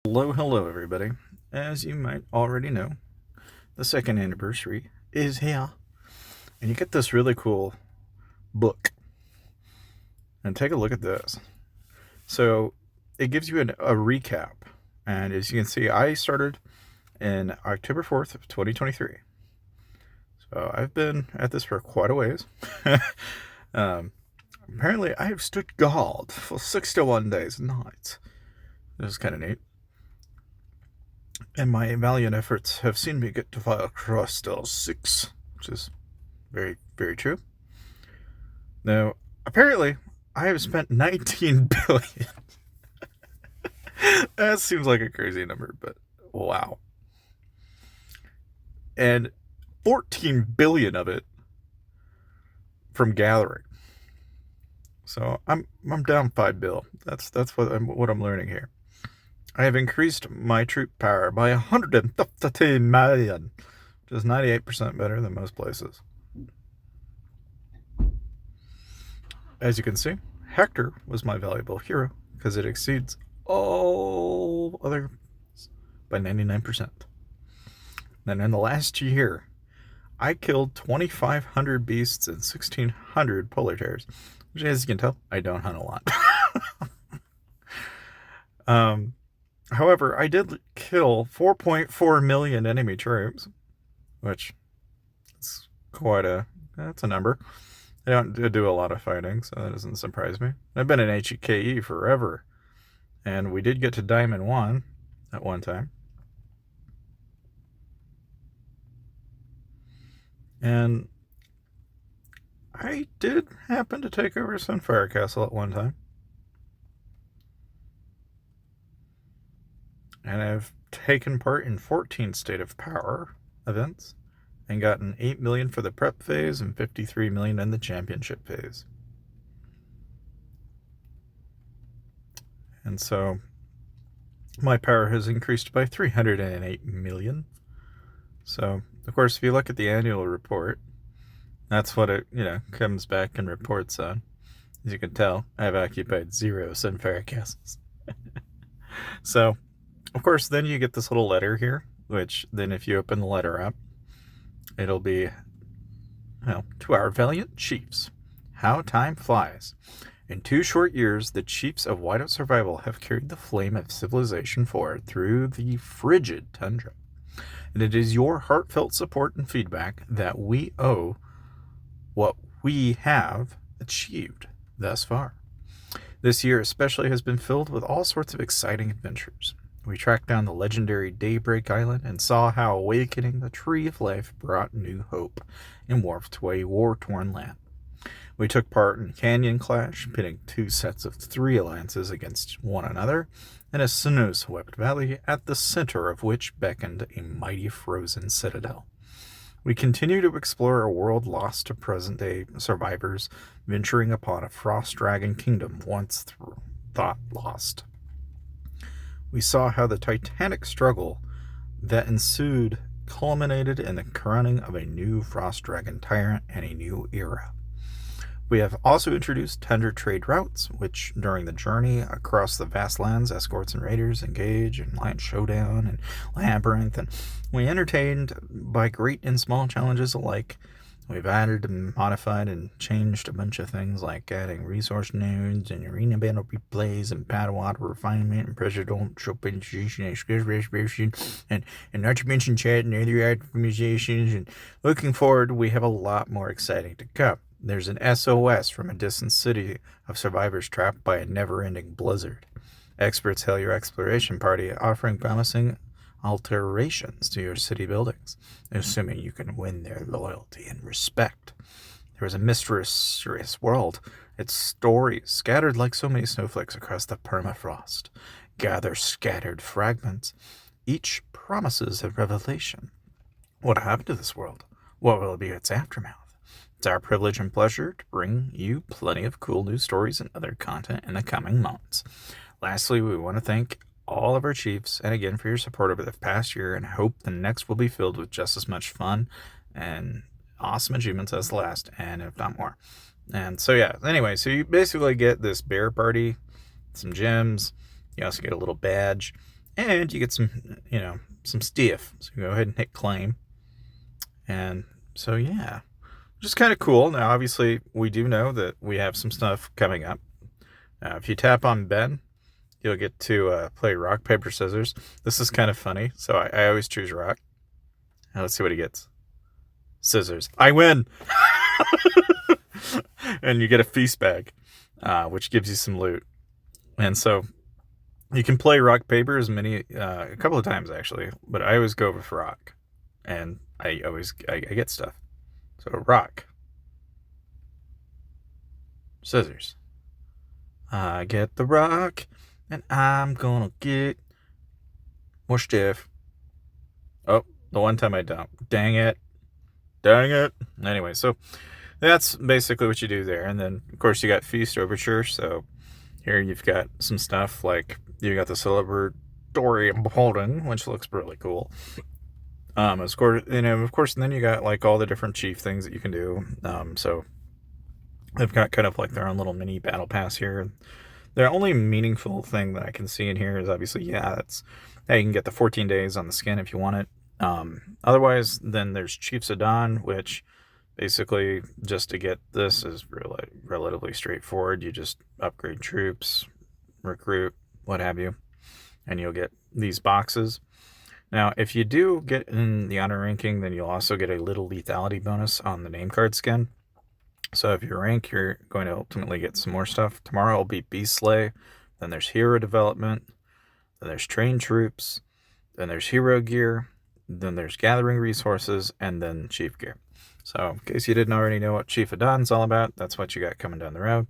Hello, everybody. As you might already know, the second anniversary is here, and you get this really cool book. And take a look at this. So, it gives you a recap. And as you can see, I started in October 4th of 2023. So, I've been at this for quite a ways. Apparently, I have stood guard for 61 days and nights. This is kind of neat. And my valiant efforts have seen me get to file cross star 6, which is very, very true. Now, apparently, I have spent 19 billion. That seems like a crazy number, but wow. And 14 billion of it from gathering. So I'm down 5 bill. That's what I'm learning here. I have increased my troop power by 150 million, which is 98% better than most places. As you can see, Hector was my valuable hero because it exceeds all other by 99%. Then in the last year, I killed 2,500 beasts and 1,600 polar bears, which, as you can tell, I don't hunt a lot. However, I did kill 4.4 million enemy troops, which is that's a number. I don't do a lot of fighting, so that doesn't surprise me. I've been in HKE forever, and we did get to Diamond 1 at one time. And I did happen to take over Sunfire Castle at one time. And I've taken part in 14 State of Power events and gotten 8 million for the prep phase and 53 million in the championship phase. And so my power has increased by 308 million. So, of course, if you look at the annual report, that's what it, comes back and reports on. As you can tell, I've occupied 0 Sunfire Castles. So, of course, then you get this little letter here, which then if you open the letter up, it'll be, to our valiant chiefs, how time flies. In 2 short years, the chiefs of Whiteout Survival have carried the flame of civilization forward through the frigid tundra. And it is your heartfelt support and feedback that we owe what we have achieved thus far. This year especially has been filled with all sorts of exciting adventures. We tracked down the legendary Daybreak Island and saw how awakening the Tree of Life brought new hope and warmth to a war-torn land. We took part in Canyon Clash, pitting 2 sets of 3 alliances against one another, in a snow-swept valley at the center of which beckoned a mighty frozen citadel. We continue to explore a world lost to present-day survivors, venturing upon a frost dragon kingdom once thought lost. We saw how the titanic struggle that ensued culminated in the crowning of a new frost dragon tyrant and a new era. We have also introduced tundra trade routes, which during the journey across the vast lands, escorts and raiders engage in Lion Showdown and Labyrinth, and we entertained by great and small challenges alike. We've added and modified and changed a bunch of things like adding resource nodes and arena battle replays and battle water refinement and presidential optimization and skill restoration and not to mention chat and other optimizations. And looking forward, we have a lot more exciting to come. There's an SOS from a distant city of survivors trapped by a never-ending blizzard. Experts hail your exploration party, offering promising alterations to your city buildings, assuming you can win their loyalty and respect. There is a mysterious world, its stories scattered like so many snowflakes across the permafrost. Gather scattered fragments. Each promises a revelation. What happened to this world? What will be its aftermath? It's our privilege and pleasure to bring you plenty of cool news stories and other content in the coming months. Lastly, we want to thank all of our chiefs, and again for your support over the past year, and hope the next will be filled with just as much fun and awesome achievements as the last, and if not more. And so anyway, so you basically get this bear party, some gems, you also get a little badge, and you get some, some stiff. So go ahead and hit claim. And so, yeah, which is kind of cool. Now, obviously, we do know that we have some stuff coming up. Now, if you tap on Ben, you'll get to play rock, paper, scissors. This is kind of funny. So I always choose rock. Now, let's see what he gets. Scissors. I win! And you get a feast bag, which gives you some loot. And so you can play rock, paper a couple of times actually, but I always go with rock. And I get stuff. So rock. Scissors. I get the rock, and I'm gonna get more stiff. Oh, the one time I don't. Dang it. Anyway, so that's basically what you do there. And then, of course, you got Feast Overture. So here you've got some stuff like you got the Celebratory Beholden, which looks really cool. Of course, and then you got like all the different chief things that you can do. So they've got kind of like their own little mini battle pass here. The only meaningful thing that I can see in here is obviously, you can get the 14 days on the skin if you want it. Otherwise, then there's Chiefs of Dawn, which basically just to get this is really relatively straightforward. You just upgrade troops, recruit, what have you, and you'll get these boxes. Now, if you do get in the honor ranking, then you'll also get a little lethality bonus on the name card skin. So if you rank, you're going to ultimately get some more stuff. Tomorrow will be Beast Slay, then there's Hero Development, then there's Trained Troops, then there's Hero Gear, then there's Gathering Resources, and then Chief Gear. So in case you didn't already know what Chief of Dawn's all about, that's what you got coming down the road.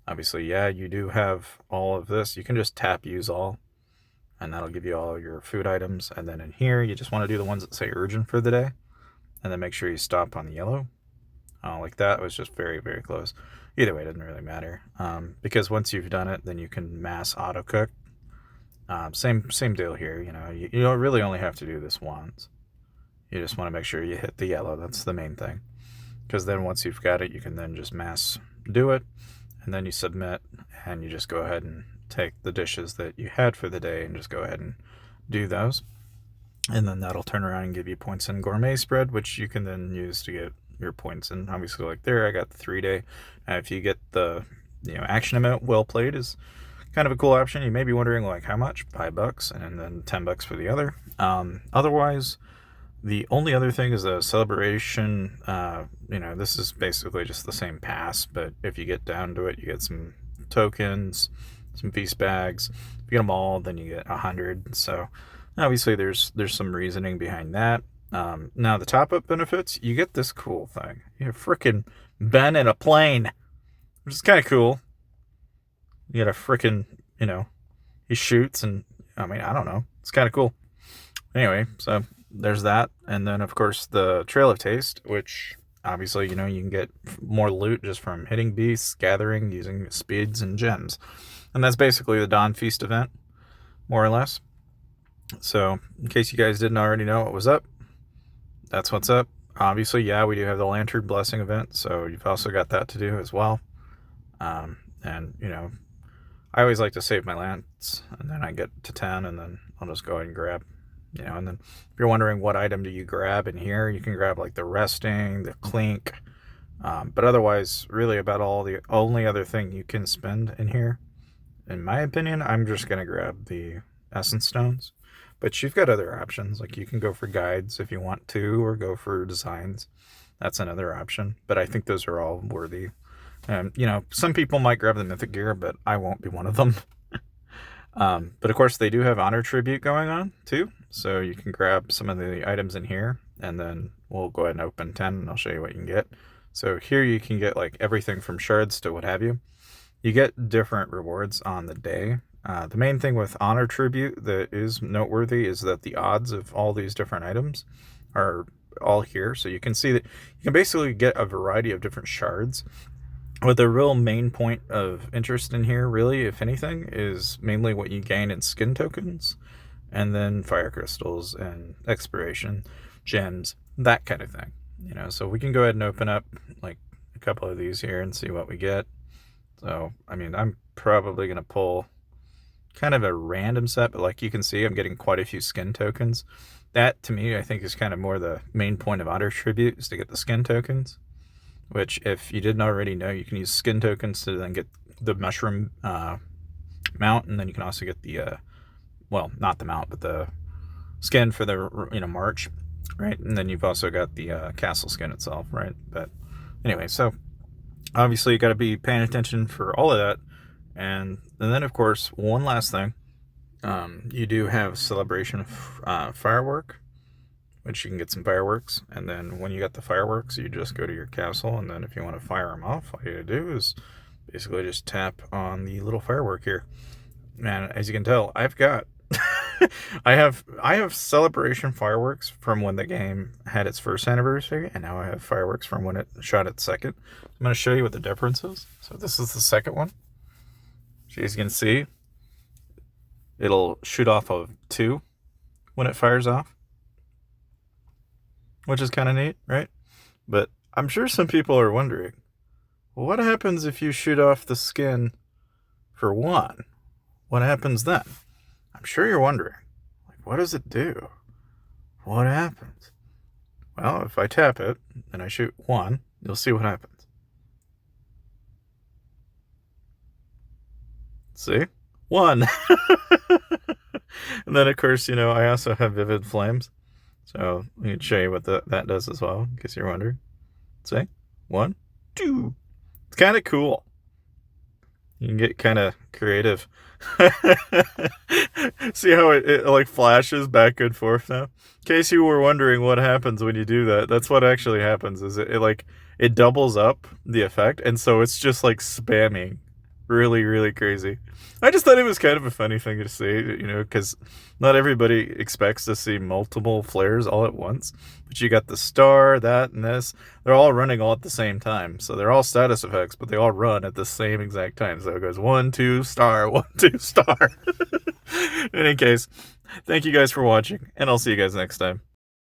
Obviously, you do have all of this. You can just tap Use All, and that'll give you all your food items. And then in here, you just want to do the ones that say Urgent for the day, and then make sure you stop on the yellow. Like that was just very, very close. Either way, it doesn't really matter, because once you've done it, then you can mass auto cook. Same deal here. You don't really only have to do this once. You just want to make sure you hit the yellow. That's the main thing, because then once you've got it, you can then just mass do it, and then you submit, and you just go ahead and take the dishes that you had for the day and just go ahead and do those, and then that'll turn around and give you points in Gourmet Spread, which you can then use to get your points. And obviously, like there, I got the 3-day. If you get the action amount, Well Played is kind of a cool option. You may be wondering like how much, $5, and then $10 for the other. Otherwise, the only other thing is a celebration. This is basically just the same pass, but if you get down to it, you get some tokens, some feast bags. If you get them all, then you get 100. So obviously, there's some reasoning behind that. Now the top-up benefits, you get this cool thing. You have frickin' Ben in a plane, which is kind of cool. You get a frickin', he shoots, and I don't know. It's kind of cool. Anyway, so there's that. And then, of course, the Trail of Taste, which obviously, you can get more loot just from hitting beasts, gathering, using speeds and gems. And that's basically the Dawn Feast event, more or less. So, in case you guys didn't already know what was up, that's what's up. Obviously, we do have the Lantern Blessing event, so you've also got that to do as well. And, I always like to save my lance, and then I get to 10, and then I'll just go ahead and grab, and then if you're wondering what item do you grab in here, you can grab like the Resting, the Clink, but otherwise, really about the only other thing you can spend in here, in my opinion, I'm just going to grab the Essence Stones. But you've got other options, like you can go for guides if you want to, or go for designs. That's another option. But I think those are all worthy. Some people might grab the Mythic Gear, but I won't be one of them. But of course, they do have Honor Tribute going on, too. So you can grab some of the items in here, and then we'll go ahead and open 10, and I'll show you what you can get. So here you can get like everything from shards to what have you. You get different rewards on the day. The main thing with Honor Tribute that is noteworthy is that the odds of all these different items are all here. So you can see that you can basically get a variety of different shards. But the real main point of interest in here, really, if anything, is mainly what you gain in skin tokens, and then fire crystals and expiration, gems, that kind of thing. So we can go ahead and open up like a couple of these here and see what we get. So, I'm probably going to pull kind of a random set, but like you can see, I'm getting quite a few skin tokens. That, to me, I think is kind of more the main point of Otter Tribute, is to get the skin tokens, which, if you didn't already know, you can use skin tokens to then get the mushroom mount, and then you can also get the, well, not the mount, but the skin for the, march, right? And then you've also got the castle skin itself, right? But anyway, so obviously you got to be paying attention for all of that. And then, of course, one last thing. You do have Celebration Firework, which you can get some fireworks. And then when you got the fireworks, you just go to your castle. And then if you want to fire them off, all you got to do is basically just tap on the little firework here. And as you can tell, I've got... I have Celebration Fireworks from when the game had its first anniversary, and now I have fireworks from when it shot its second. I'm going to show you what the difference is. So this is the second one. As you can see, it'll shoot off of 2 when it fires off, which is kind of neat, right? But I'm sure some people are wondering, well, what happens if you shoot off the skin for 1? What happens then? I'm sure you're wondering, like, what does it do? What happens? Well, if I tap it and I shoot 1, you'll see what happens. See? 1. And then, of course, I also have Vivid Flames. So let me show you what that does as well, in case you're wondering. See? 1, 2. It's kind of cool. You can get kind of creative. See how it like flashes back and forth now? In case you were wondering what happens when you do that, that's what actually happens. Is it doubles up the effect, and so it's just like spamming. Really, really crazy. I just thought it was kind of a funny thing to see, because not everybody expects to see multiple flares all at once. But you got the star, that, and this. They're all running all at the same time. So they're all status effects, but they all run at the same exact time. So it goes 1, 2, star, 1, 2, star. In any case, thank you guys for watching, and I'll see you guys next time.